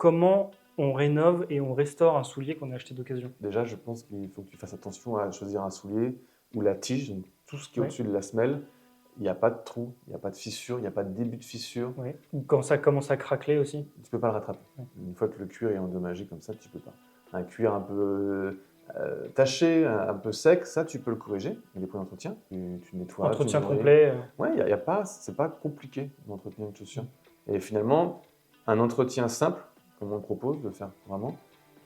comment on rénove et on restaure un soulier qu'on a acheté d'occasion? Déjà, je pense qu'il faut que tu fasses attention à choisir un soulier où la tige, donc tout ce qui est Ouais. au-dessus de la semelle, il n'y a pas de trou, il n'y a pas de fissure, il n'y a pas de début de fissure. Oui. Ou quand ça commence à craqueler aussi? Tu ne peux pas le rattraper. Ouais. Une fois que le cuir est endommagé comme ça, tu ne peux pas. Un cuir un peu taché, un peu sec, ça, tu peux le corriger. Il y a des points d'entretien. Tu nettoies, tu Entretien nourris. complet. Ouais, y a pas, c'est pas compliqué d'entretenir une chaussure. Et finalement, un entretien simple, comme on le propose de faire vraiment,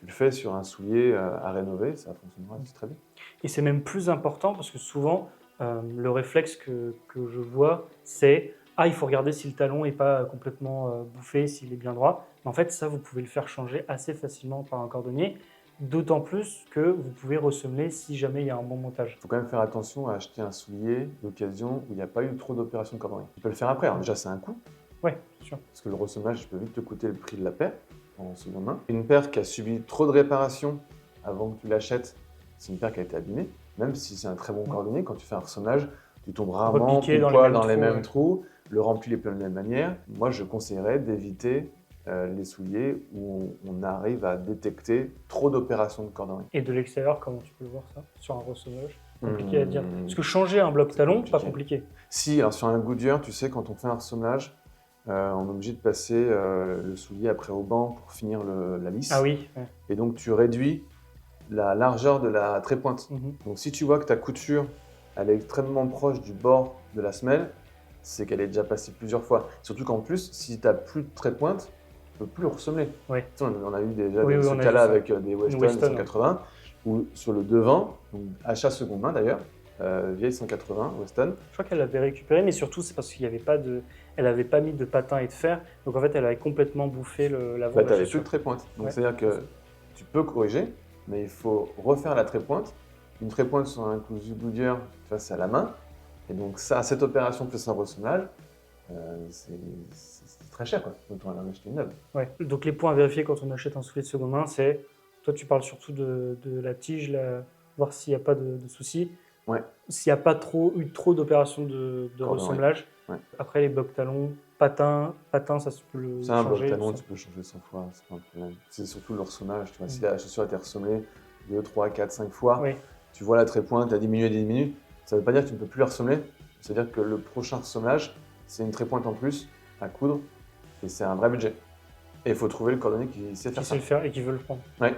tu le fais sur un soulier à rénover, ça fonctionnera aussi très bien. Et c'est même plus important parce que souvent, le réflexe que je vois, c'est ah, il faut regarder si le talon n'est pas complètement bouffé, s'il est bien droit. Mais en fait, ça, vous pouvez le faire changer assez facilement par un cordonnier, d'autant plus que vous pouvez ressemeler si jamais il y a un bon montage. Il faut quand même faire attention à acheter un soulier d'occasion où il n'y a pas eu trop d'opérations de cordonnerie. Tu peux le faire après, alors déjà c'est un coût, Ouais, bien sûr. parce que le ressemage peut vite te coûter le prix de la paire en seconde main. Une paire qui a subi trop de réparations avant que tu l'achètes, c'est une paire qui a été abîmée. Même si c'est un très bon cordonnier, quand tu fais un ressemage, tu tombes rarement Repiqué pile dans les poil mêmes dans les trous, mêmes ouais. trous, le rempli est plein de la même manière. Moi, je conseillerais d'éviter les souliers où on arrive à détecter trop d'opérations de cordonnerie. Et de l'extérieur, comment tu peux le voir ça sur un ressemage? Compliqué à dire. Parce que changer un bloc C'est talon, compliqué. pas compliqué. Si, alors sur un Goodyear, tu sais, quand on fait un ressemage, on est obligé de passer le soulier après au banc pour finir la lisse. Ah oui. Ouais. Et donc, tu réduis la largeur de la trépointe. Mhm. Donc, si tu vois que ta couture, elle est extrêmement proche du bord de la semelle, c'est qu'elle est déjà passée plusieurs fois. Surtout qu'en plus, si tu n'as plus de trépointe, tu ne peux plus le ressemer. Ouais. Tu sais, on a eu déjà Oui, oui, ce on a cas-là vu ça. avec des Weston Weston, 180, où sur le devant, donc achat seconde main d'ailleurs, vieille 180 Weston, Je crois qu'elle l'avait récupéré, mais surtout c'est parce qu'il n'y avait pas de, elle avait pas mis de patins et de fer, donc en fait elle avait complètement bouffé l'avant bah, de tu la n'avais plus chaussure. de trépointe. Donc, Ouais. c'est-à-dire que tu peux corriger, mais il faut refaire la trépointe. Une trépointe sur un cousu Goodyear, tu vois, c'est à la main. Et donc, ça, cette opération plus un ressemage, c'est très cher, quoi. Autant en acheter une neuve. Ouais. Donc les points à vérifier quand on achète un soulier de seconde main, c'est, toi tu parles surtout de la tige, voir s'il n'y a pas de soucis, Ouais. s'il n'y a pas eu trop d'opérations de Cordon, ressemblage. ouais. Après les blocs talons, patins, ça tu peux le C'est un bloc changer. talon, ça. tu peux changer 100 fois, c'est pas un problème. C'est surtout le ressemage, tu vois. Si la chaussure a été ressemée 2, 3, 4, 5 fois, Oui. tu vois la trépointe, elle a diminué, ça ne veut pas dire que tu ne peux plus la ressemer. C'est-à-dire que le prochain ressemage, c'est une trépointe en plus à coudre et c'est un vrai budget. Et il faut trouver le cordonnier qui sait faire Qui ça. sait le faire et qui veut le prendre. Ouais.